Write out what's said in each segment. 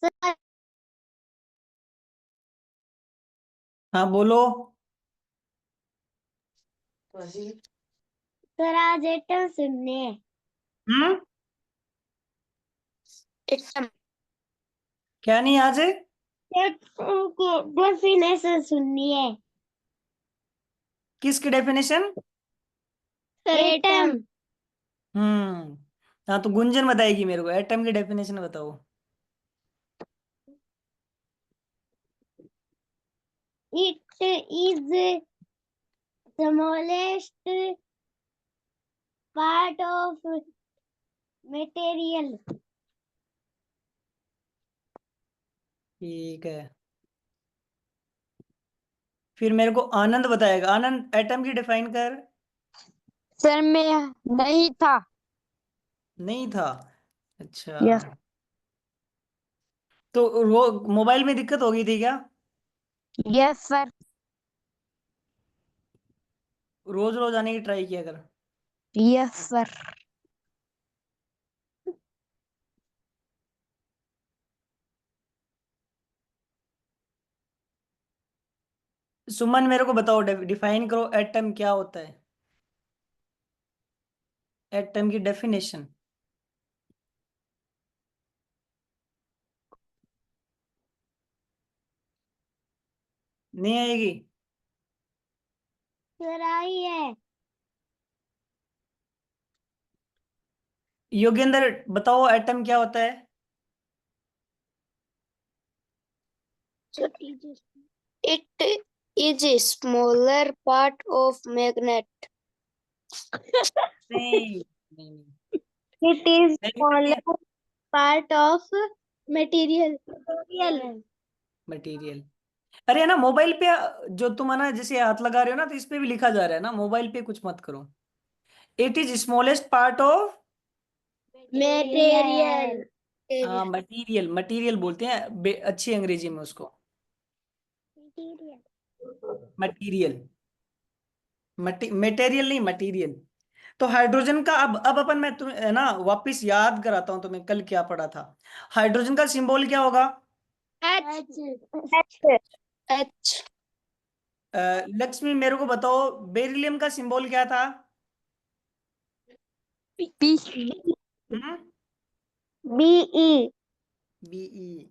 Sir हाँ बोलो। आज एटम सुनने हम्म। एटम क्या नहीं आज है? के डेफिनेशन सुनिए। किसकी डेफिनेशन? एटम हम्म। हाँ तो गुंजन बताएगी मेरे को, एटम की डेफिनेशन बताओ। It is smallest part of material. ठीक है, फिर मेरे को आनंद बताएगा। आनंद एटम की डिफाइन कर। सर में नहीं था। नहीं था? अच्छा। यस तो मोबाइल में दिक्कत हो गई थी क्या? Yes sir. रोज रोज आने की ट्राई किया कर। Yes sir. सुमन मेरे को बताओ, डिफाइन करो एटम क्या होता है। एटम की डेफिनेशन। नहीं आएगी? सर आई है। योगेंद्र बताओ एटम क्या होता है। It is a smaller part of magnet. नहीं नहीं नहीं। It is नहीं smaller नहीं, part of material. Material. Material. अरे है ना मोबाइल पे, जो तुम है ना जैसे हाथ लगा रहे हो ना, तो इस पे भी लिखा जा रहा है ना, मोबाइल पे कुछ मत करो। It is smallest part of. Material. हाँ मटीरियल, मटीरियल बोलते हैं अच्छी अंग्रेजी में उसको। Material. मटीरियल, मटेरियल नहीं, मटीरियल। तो हाइड्रोजन का अब अपन, मैं तुम्हें है ना वापस याद कराता हूँ तुम्हें कल क्या पढ़ा था। हाइड्रोजन का सिंबल क्या होगा? H. H. H. लक्ष्मी मेरे को बताओ, बेरिलियम का सिंबल क्या था? B. हम्म। B. बीई।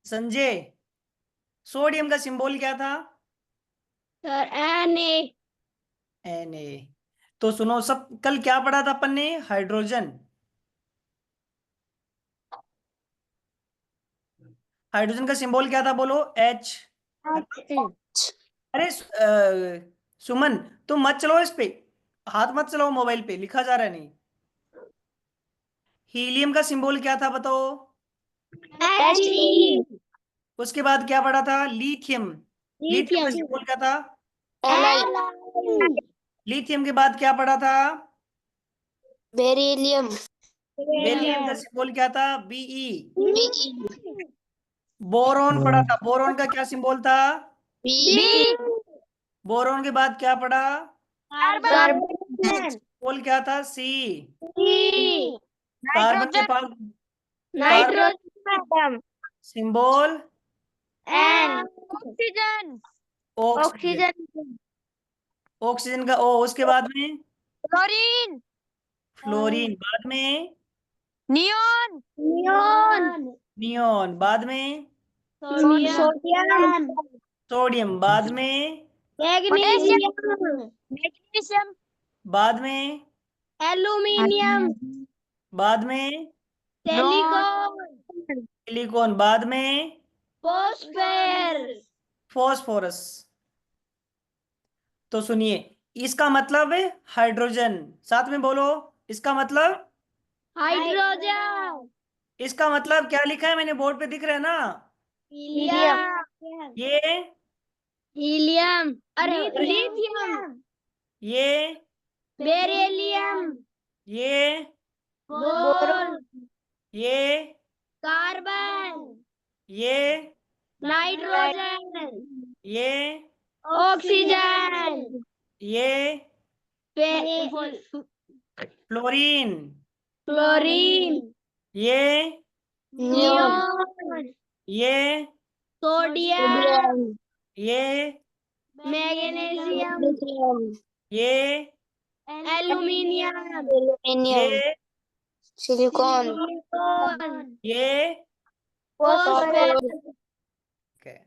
संजय, सोडियम का सिंबल क्या था? Sir, Na. Na। तो सुनो सब, कल क्या पढ़ा था अपन ने? हाइड्रोजन। हाइड्रोजन का सिंबल क्या था बोलो? H। H. अरे सुमन, तुम मत चलो इस पे, हाथ मत चलाओ, मोबाइल पे लिखा जा रहा है नहीं। हीलियम का सिंबल क्या था बताओ? He. उसके बाद क्या पढ़ा था? लिथियम। लिथियम का Lithium. सिंबल क्या था? Li. लिथियम के बाद क्या पढ़ा था? Beryllium. बेरिलियम का Beryllium. सिंबल क्या था? Be। Be. बोरॉन पढ़ा था, बोरॉन का क्या सिंबल था? B. बोरॉन के बाद क्या पढ़ा? Carbon. सिंबल क्या था? C। C. कार्बन के Nitrogen. पास carbon Nitrogen atom. Symbol N. Oxygen. Oxygen. Oxygen. Oxygen का O। उसके बाद में Chlorine. फ्लोरीन। बाद में Neon. Neon. नियोन। बाद में Sodium. सोडियम। बाद में Magnesium. Magnesium. बाद में Aluminium. बाद में Silicon. सिलिकॉन। बाद में Phosphorus. फॉस्फोरस। तो सुनिए, इसका मतलब है हाइड्रोजन। साथ में बोलो, इसका मतलब। Hydrogen. इसका मतलब क्या लिखा है मैंने बोर्ड पे, दिख रहा है ना? Helium. ये Helium. अरे lithium. ये Beryllium. ये Boron. ये Carbon. ये Nitrogen. ये Oxygen. ये फ्लोरीन, क्लोरीन, ये नियोन, ये सोडियम, ये मैग्नीशियम, ये एल्यूमिनियम, ये सिलिकॉन, सिलिकॉन, ये फॉस्फोरस, Okay.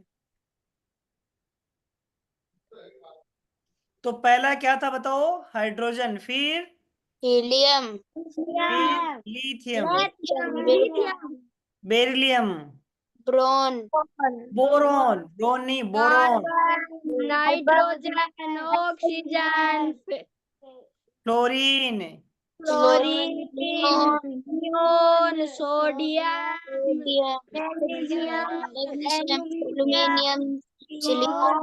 तो पहला क्या था बताओ? हाइड्रोजन, फिर helium, lithium, lithium, beryllium, boron, boron, boron नहीं boron, carbon, nitrogen, oxygen, fluorine, chlorine, neon, sodium, magnesium, magnesium, aluminium, aluminium, silicon,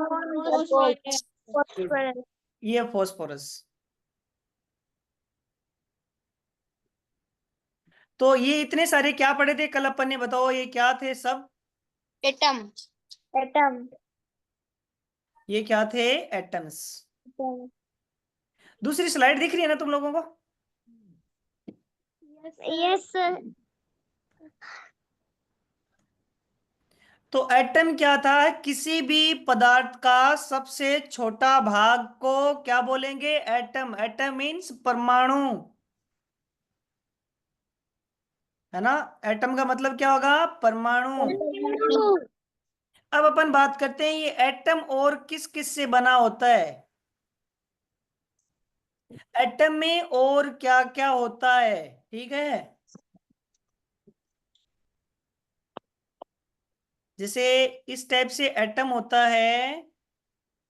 phosphorus. ये फॉस्फोरस। तो ये इतने सारे क्या पढ़े थे कल अपन ने? बताओ ये क्या थे सब? एटम, एटम, ये क्या थे? एटम्स। दूसरी स्लाइड दिख रही है ना तुम लोगों को? Yes sir. तो एटम क्या था? किसी भी पदार्थ का सबसे छोटा भाग को क्या बोलेंगे? एटम। एटम मीन्स परमाणु, है ना? एटम का मतलब क्या होगा? परमाणु। अब अपन बात करते हैं ये एटम और किस किस से बना होता है। एटम में और क्या क्या होता है, ठीक है? जैसे इस टाइप से एटम होता है,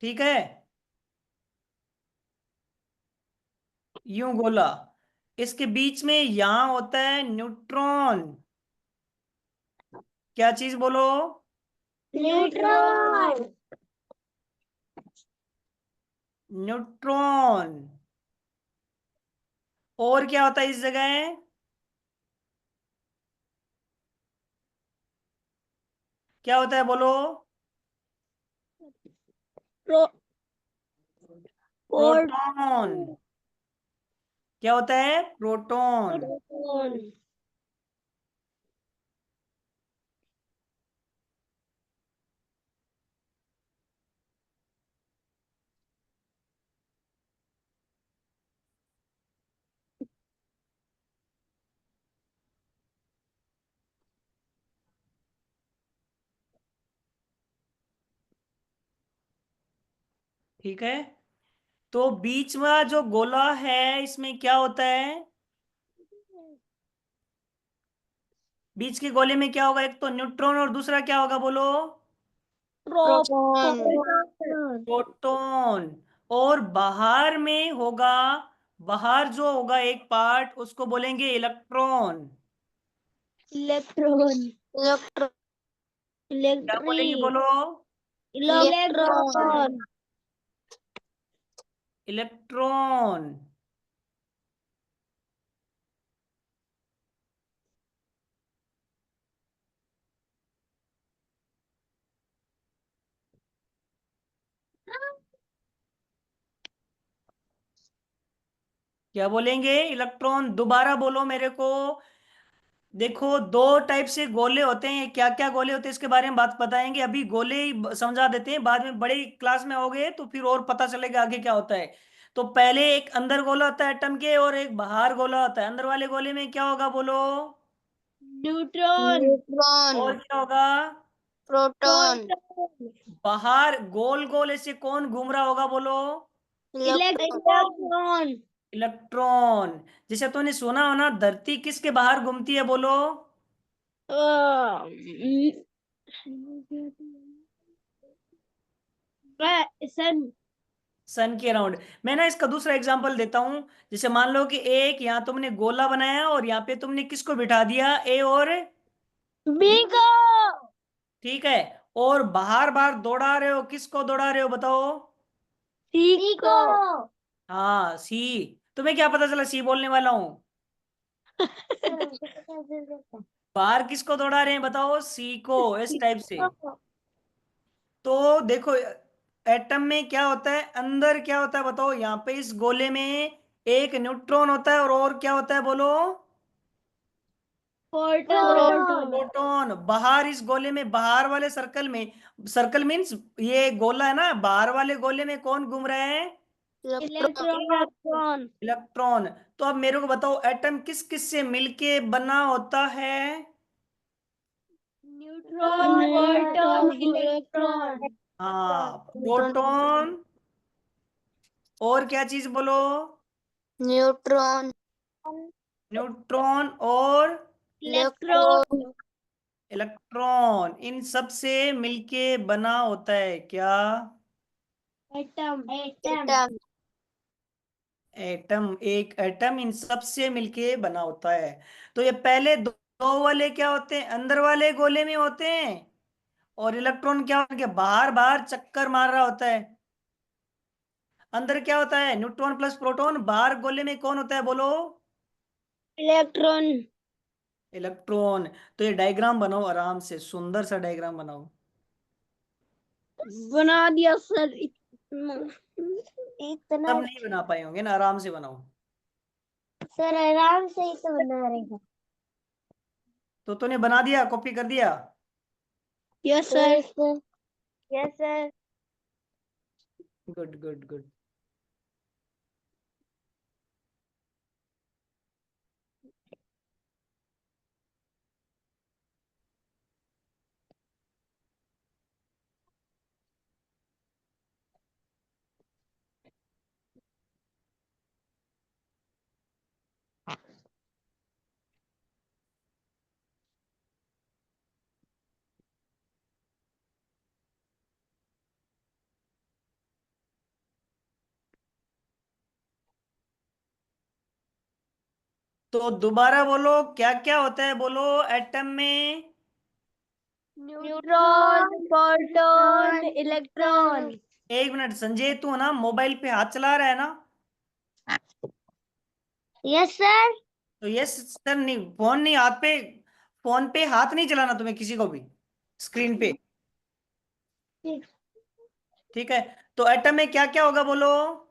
ठीक है? यूं गोला, इसके बीच में यहां होता है न्यूट्रॉन। क्या चीज बोलो? Neutron, neutron. और क्या होता है इस जगह? क्या होता है बोलो? प्रोटॉन। क्या होता है? प्रोटॉन। प्रोटॉन, ठीक है। तो बीच में जो गोला है इसमें क्या होता है? बीच के गोले में क्या होगा? एक तो न्यूट्रॉन और दूसरा क्या होगा बोलो? Proton, proton. और बाहर में होगा, बाहर जो होगा एक पार्ट उसको बोलेंगे इलेक्ट्रॉन। इलेक्ट्रॉन, इलेक्ट्रॉन, क्या इलेक्ट्री, बोलेंगे बोलो? Electron, electron, electron. क्या बोलेंगे? इलेक्ट्रॉन। दोबारा बोलो मेरे को। देखो दो टाइप से गोले होते हैं, क्या क्या गोले होते हैं इसके बारे में बात बताएंगे। अभी गोले ही समझा देते हैं, बाद में बड़ी क्लास में होगे तो फिर और पता चलेगा आगे क्या होता है। तो पहले एक अंदर गोला होता है एटम के और एक बाहर गोला होता है। अंदर वाले गोले में क्या होगा बोलो? न्यूट्रॉन, न्यूट्रॉन, और क्या होगा? प्रोटॉन, प्रोटॉन, बाहर गोल गोल ऐसे कौन घूम रहा होगा बोलो? Electron, electron, electron. जैसे तूने सुना हो ना, धरती किसके बाहर घूमती है बोलो? सन, सन के अराउंड। मैं ना इसका दूसरा एग्जांपल देता हूं। जैसे मान लो कि एक यहाँ तुमने गोला बनाया और यहाँ पे तुमने किसको बिठा दिया? ए और बी, बिगो, ठीक है? और बाहर बाहर दौड़ा रहे हो, किसको दौड़ा रहे हो बताओ? सीको, हाँ, सी। तुम्हें क्या पता चला सी बोलने वाला हूं? बाहर किसको दौड़ा रहे हैं बताओ? सी को, इस टाइप से। तो देखो, एटम में क्या होता है, अंदर क्या होता है बताओ। यहाँ पे इस गोले में एक न्यूट्रॉन होता है और क्या होता है बोलो। प्रोटॉन। प्रोटॉन। बाहर इस गोले में, बाहर वाले सर्कल में, सर्कल मीन्स ये गोला है ना, बाहर वाले गोले में कौन घूम रहा है। इलेक्ट्रॉन। इलेक्ट्रॉन। तो अब मेरे को बताओ एटम किस किस से मिलके बना होता है। Neutron, proton, electron. हाँ, प्रोटॉन और क्या चीज बोलो। न्यूट्रॉन, न्यूट्रॉन और इलेक्ट्रॉन। इलेक्ट्रॉन, इन सब से मिलके बना होता है क्या। एटम। Atom, atom. एक एटम इन सब से मिलके बना होता है। तो ये पहले दो वाले क्या होते हैं, अंदर वाले गोले में होते हैं, और इलेक्ट्रॉन क्या होता है, बाहर बाहर चक्कर मार रहा होता है। अंदर क्या होता है, न्यूट्रॉन प्लस प्रोटॉन, बाहर गोले में कौन होता है बोलो। इलेक्ट्रॉन। इलेक्ट्रॉन। तो ये डायग्राम बनाओ, आराम से सुंदर सा डायग्राम बनाओ। बना दिया सर। इतना सब नहीं बना पाए होंगे ना, आराम से बनाओ। सर आराम से ही तो बना रहेगा। तो तूने बना दिया, कॉपी कर दिया। Yes sir. Yes sir. Good good good. तो दोबारा बोलो, क्या क्या होता है बोलो एटम में। Neutron, proton, electron. एक मिनट संजय, तू ना मोबाइल पे हाथ चला रहा है ना। Yes sir. तो यस सर नहीं, फोन नहीं हाथ पे, फोन पे हाथ नहीं चलाना तुम्हें किसी को भी, स्क्रीन पे। ठीक है। तो एटम में क्या क्या होगा बोलो।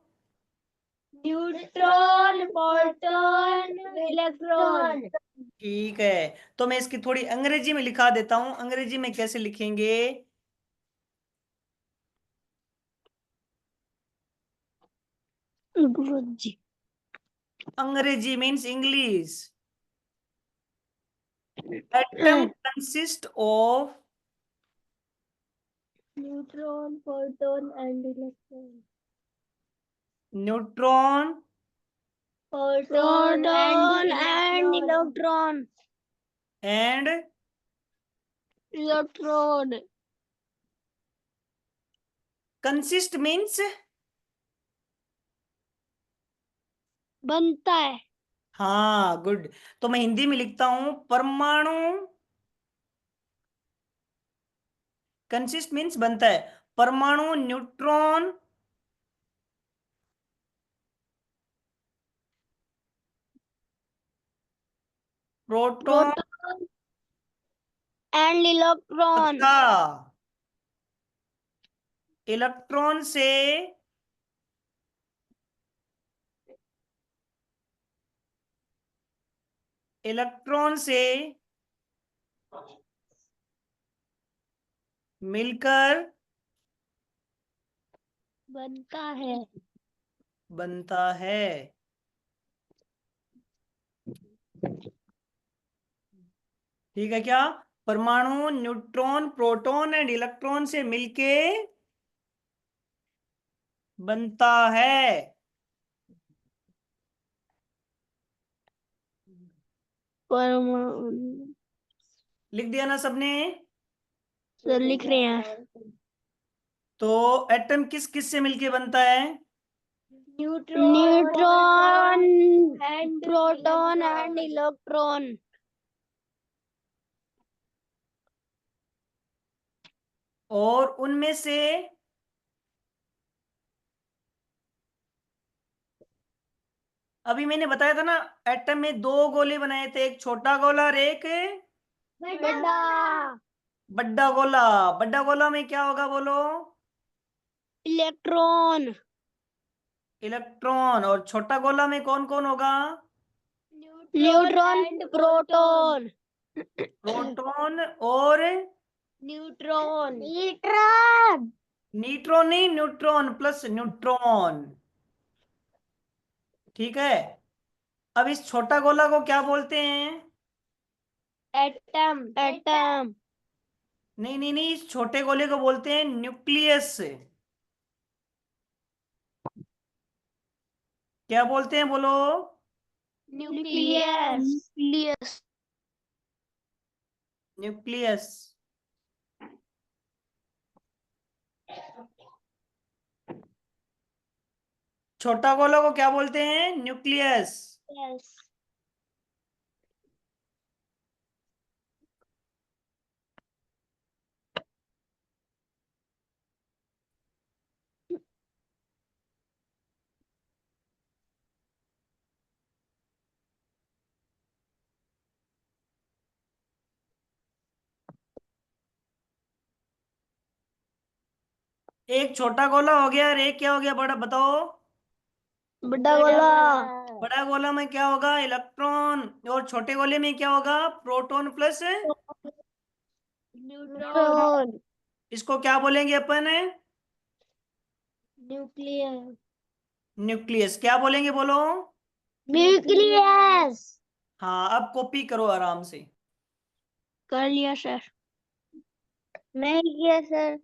Neutron, proton, electron. ठीक है। तो मैं इसकी थोड़ी अंग्रेजी में लिखा देता हूं, अंग्रेजी में कैसे लिखेंगे। गुरुजी। अंग्रेजी means English. Atom consist of neutron, proton and electron. Neutron proton and electron. And electron. Consist means बनता है। हाँ गुड। तो मैं हिंदी में लिखता हूं, परमाणु कंसिस्ट मीन्स बनता है। परमाणु neutron, proton proton and electron. तथा इलेक्ट्रॉन से इलेक्ट्रॉन से मिलकर बनता है। बनता है। ठीक है क्या, परमाणु न्यूट्रॉन प्रोटॉन एंड इलेक्ट्रॉन से मिलके बनता है। परमाणु। लिख दिया ना सबने। सर लिख रहे हैं। तो एटम किस किस से मिलके बनता है। Neutron, proton and electron. और उनमें से अभी मैंने बताया था ना, एटम में दो गोले बनाए थे, एक छोटा गोला और एक बड़ा। बड़ा गोला। बड़ा गोला में क्या होगा बोलो। इलेक्ट्रॉन। इलेक्ट्रॉन। और छोटा गोला में कौन कौन होगा? Neutron proton. प्रोटॉन और न्यूट्रॉन। न्यूट्रॉन। न्यूट्रॉन नहीं, न्यूट्रॉन प्लस न्यूट्रॉन। ठीक है। अब इस छोटा गोला को क्या बोलते हैं? एटम। एटम। नहीं नहीं नहीं, इस छोटे गोले को बोलते हैं न्यूक्लियस। क्या बोलते हैं बोलो? न्यूक्लियस। न्यूक्लियस। न्यूक्लियस। छोटा गोला को क्या बोलते हैं? न्यूक्लियस। यस। एक छोटा गोला हो गया और एक क्या हो गया बड़ा, बताओ? बड़ा गोला। बड़ा गोला में क्या होगा? इलेक्ट्रॉन। और छोटे गोले में क्या होगा? Proton plus. न्यूट्रॉन। इसको क्या बोलेंगे अपन? न्यूक्लियस। न्यूक्लियस। क्या बोलेंगे बोलो? न्यूक्लियस। हाँ, अब कॉपी करो आराम से। कर लिया सर। नहीं किया सर।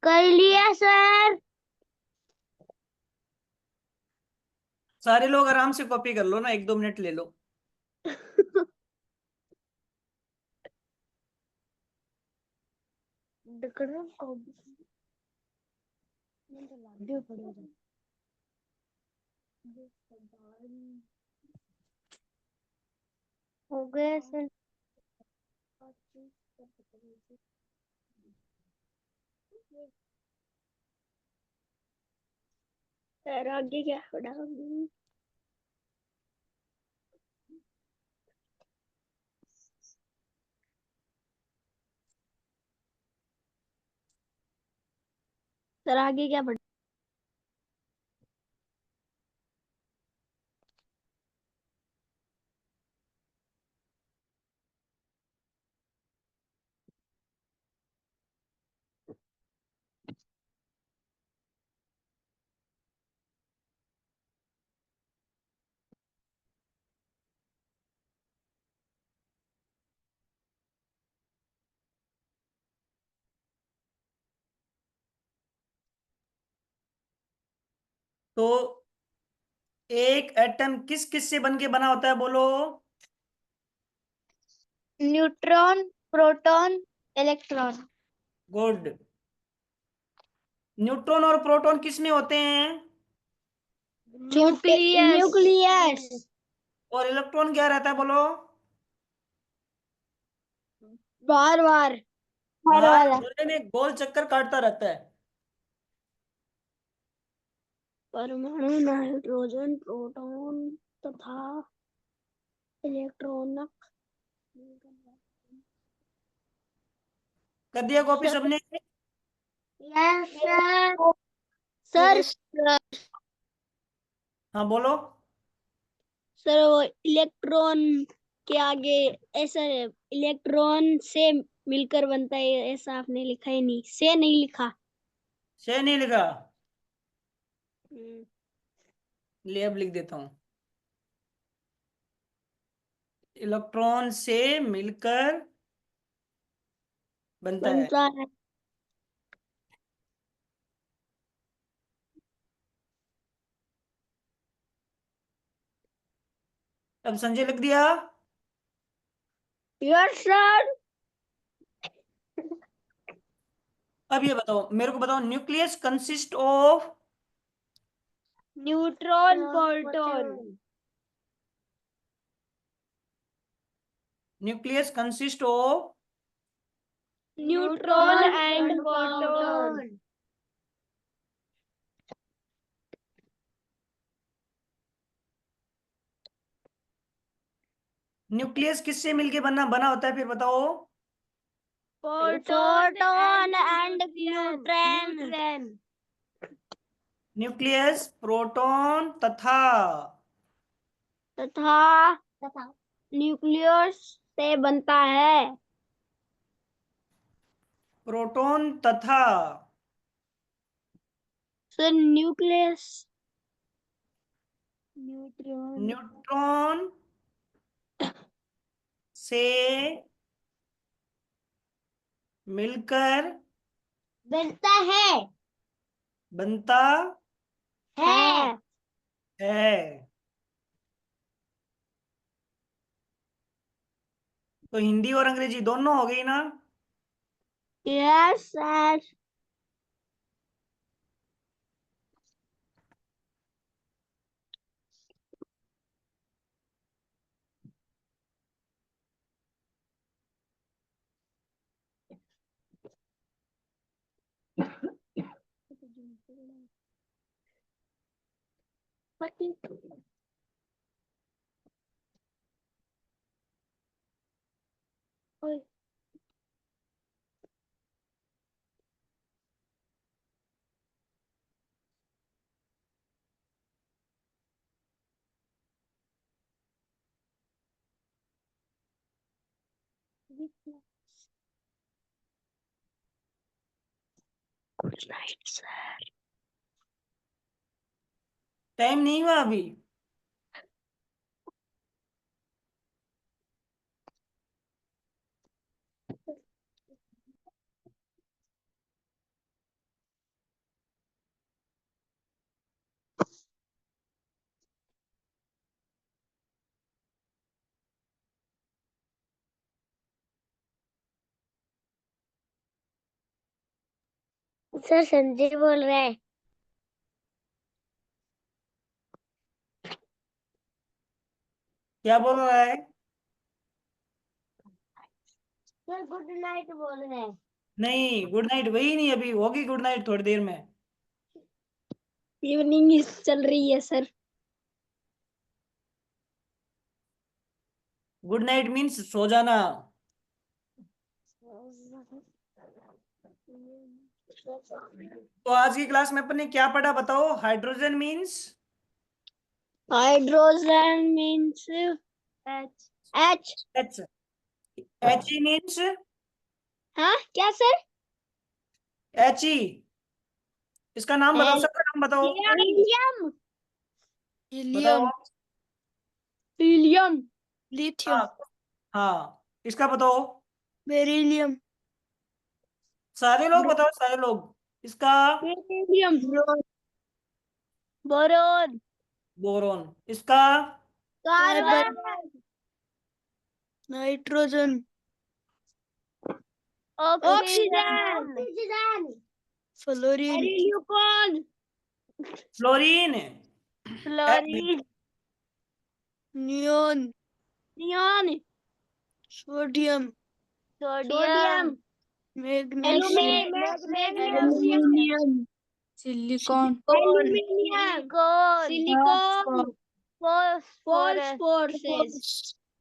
कर लिया सर। सारे लोग आराम से कॉपी कर लो ना, 1-2 मिनट ले लो। हो गया सर। सर आगे क्या पढ़ाऊंगी? सर आगे क्या पढ़? तो एक एटम किस किस से बन के बना होता है बोलो? Neutron, proton, electron. Good. Neutron और प्रोटॉन किस में होते हैं? न्यूक्लियस। और इलेक्ट्रॉन क्या रहता है बोलो? बार बार। हर बाहर वाला। गोले में गोल चक्कर काटता रहता है। परमाणु नाइट्रोजन प्रोटॉन तथा इलेक्ट्रॉन। कर दिया कॉपी सबने? Yes sir. सर। हाँ बोलो। सर वो इलेक्ट्रॉन के आगे ऐसा इलेक्ट्रॉन से मिलकर बनता है, ऐसा आपने लिखा ही नहीं, से नहीं लिखा। से नहीं लिखा? ले अब लिख देता हूं। इलेक्ट्रॉन से मिलकर बनता है। बनता है। अब संजय लिख दिया? Yes sir. अब ये बताओ, मेरे को बताओ, nucleus consist of. Neutron proton. Nucleus consist of. Neutron and proton. Nucleus किससे मिलके बना बना होता है फिर बताओ? Proton and neutron. Nucleus, proton तथा तथा न्यूक्लियस से बनता है। प्रोटॉन तथा सर न्यूक्लियस न्यूट्रॉन से मिलकर बनता बनता है। है। तो हिंदी और अंग्रेजी दोनों हो गई ना? Yes sir. Good night sir. Time नहीं हुआ अभी? सर संजय बोल रहा है। क्या बोल रहा है? सर गुड नाइट बोल रहे हैं। नहीं, गुड नाइट वही नहीं, अभी होगी गुड नाइट थोड़ी देर में। इवनिंग चल रही है sir. Good night means so जाना। तो आज की क्लास में अपन ने क्या पढ़ा बताओ? Hydrogen means hydrogen means H. H. H. H E means हाँ क्या सर? H E. इसका नाम बताओ, सबका नाम बताओ। हीलियम। बताओ। हीलियम। लिथियम। हाँ, हाँ, इसका बताओ। बेरिलियम। सारे लोग बताओ, सारे लोग। इसका बेरिलियम। बोरोन। बोरोन। इसका carbon. Nitrogen. Oxygen. Fluorine. Leucon. Fluorine. Fluorine. Neon. Neon. Sodium. Sodium. Magnesium. Aluminium. Silicon. Aluminium. Silicon. Phosphorus.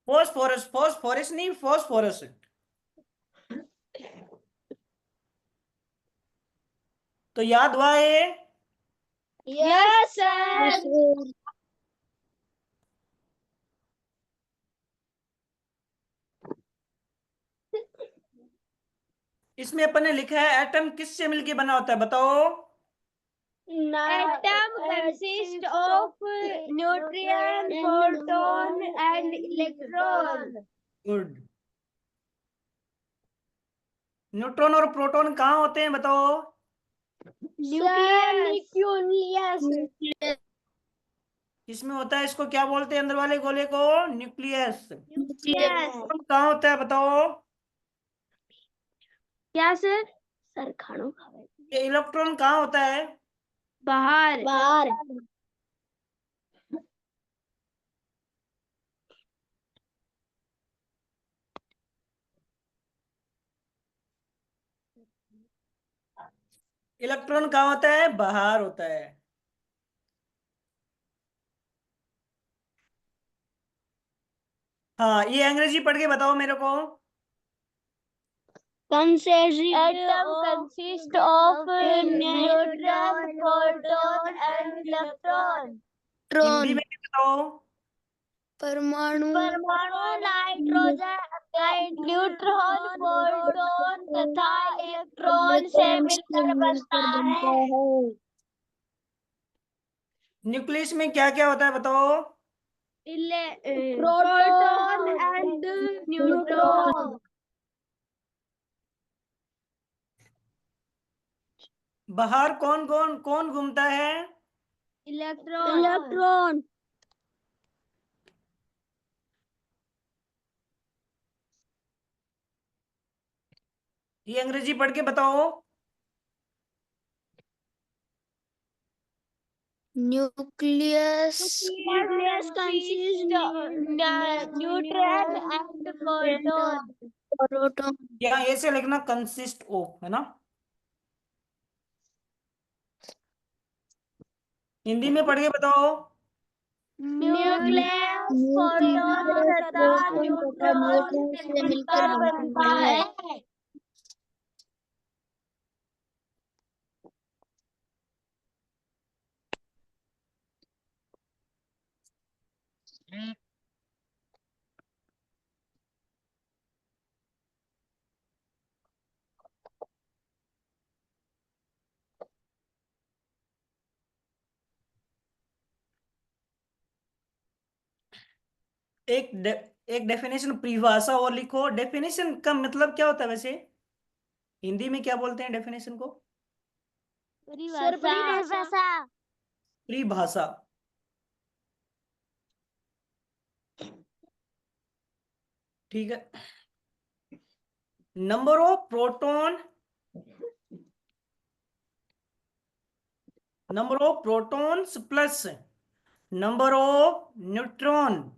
Phosphorus. Phosphorus नहीं, फोस्फोरस। तो याद हुआ ये? Yes sir. इसमें अपन ने लिखा है एटम किससे मिलके बना होता है, बताओ। Atom consists of neutron, proton, and electron. Good. Neutron और प्रोटॉन कहाँ होते हैं बताओ? Nucleus. किसमें होता है? इसको क्या बोलते हैं अंदर वाले गोले को? न्यूक्लियस। Nucleus. कहाँ होता है बताओ? क्या सर? सर खानो खावे। ये इलेक्ट्रॉन कहाँ होता है? बाहर। बाहर। इलेक्ट्रॉन कहाँ होता है? बाहर होता है। हाँ, ये अंग्रेजी पढ़ के बताओ मेरे को। Atom consists of neutron, proton and electron. Hindi में बताओ। परमाणु नाइट्रोजन, न्यूट्रॉन, प्रोटॉन तथा इलेक्ट्रॉन से मिलकर बनता है। न्यूक्लियस में क्या क्या होता है बताओ। Proton and neutron. बाहर कौन कौन कौन घूमता है? इलेक्ट्रॉन। ये अंग्रेजी पढ़ के बताओ। Nucleus consists neutron and proton. यहाँ ऐसे लिखना कंसिस्ट ऑफ, है ना। हिंदी में पढ़ के बताओ। न्यूक्लियस प्रोटॉन तथा न्यूट्रॉन से मिलकर बनता है। एक डेफिनेशन परिभाषा और लिखो। डेफिनेशन का मतलब क्या होता है वैसे? हिंदी में क्या बोलते हैं डेफिनेशन को? परिभाषा। परिभाषा। ठीक है। Number of proton, number of protons plus number of neutron,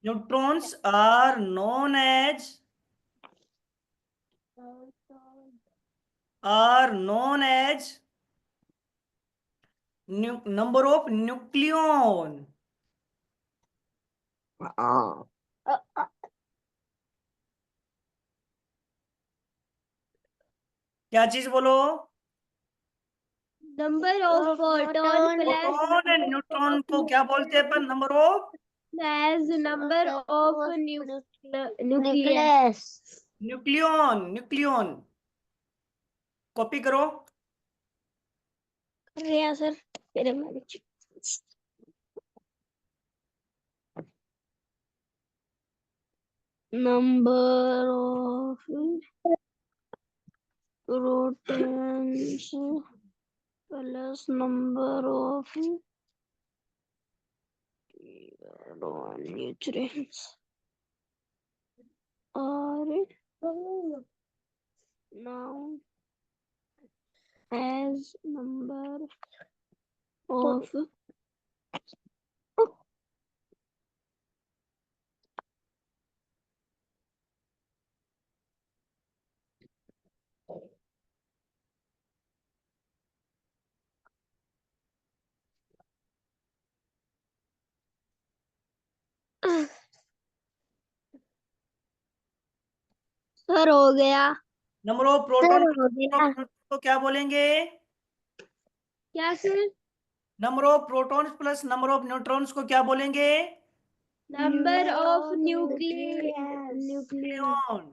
neutrons are known as number of nucleon। क्या चीज बोलो? Number of proton proton and neutron को क्या बोलते हैं अपन? Number of plus number of nucleus. Nucleon. Copy करो। Riya sir मेरे manage. Number of protons plus number of neutrons और now as number of sir हो गया। नंबर ऑफ प्रोटॉन को क्या बोलेंगे? क्या sir? Number of protons plus number of neutrons को क्या बोलेंगे? Number of nucleon. Nucleon.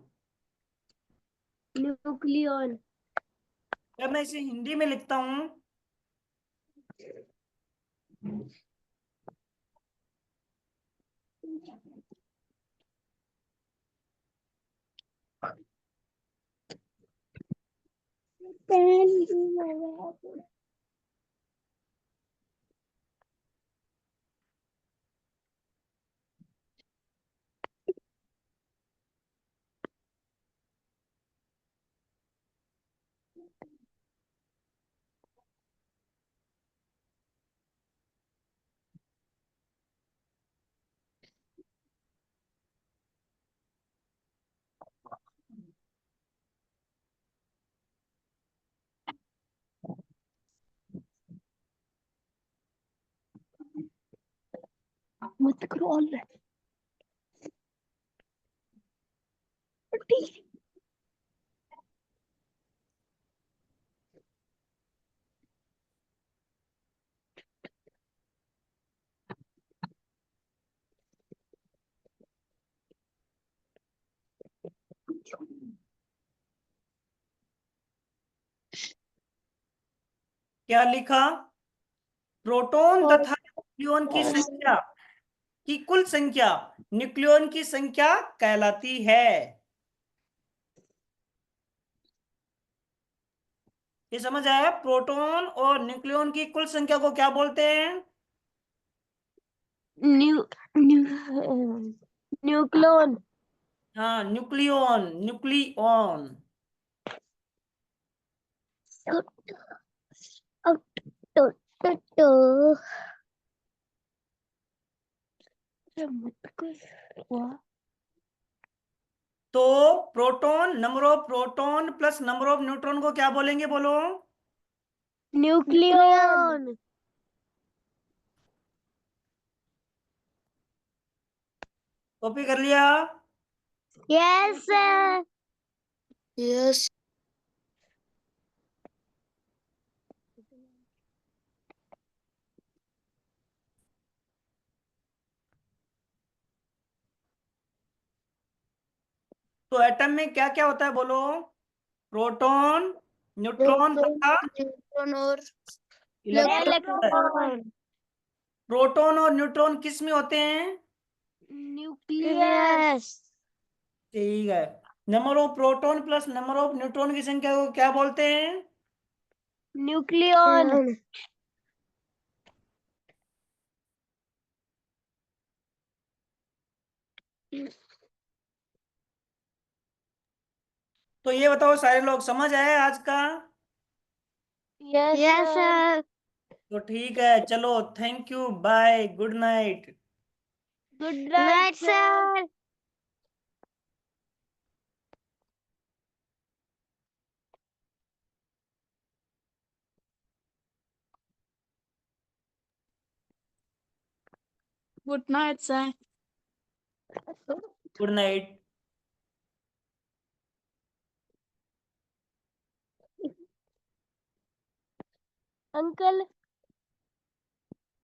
Nucleon. जब मैं इसे हिंदी में लिखता हूं मत करो ऑल क्या लिखा? प्रोटॉन तथा न्यूक्लियन की संख्या की कुल संख्या न्यूक्लियन की संख्या कहलाती है। ये समझ आया? प्रोटॉन और न्यूक्लियन की कुल संख्या को क्या बोलते हैं? न्यूक्लियन। हाँ, न्यूक्लियन, न्यूक्लियन। तो proton, number of proton plus number of neutron को क्या बोलेंगे? बोलो। न्यूक्लियन। कॉपी कर लिया? Yes sir. यस। तो एटम में क्या क्या होता है? बोलो। प्रोटॉन, न्यूट्रॉन तथा न्यूट्रॉन और इलेक्ट्रॉन होता है। इलेक्ट्रॉन। प्रोटॉन और न्यूट्रॉन किस में होते हैं? न्यूक्लियस। ठीक है। Number of proton plus number of neutron की संख्या को क्या बोलते हैं? न्यूक्लियन। तो ये बताओ, सारे लोग समझ आए आज का? Yes sir. तो ठीक है, चलो, thank you, bye, good night. Good night sir. Good night sir. Good night. Uncle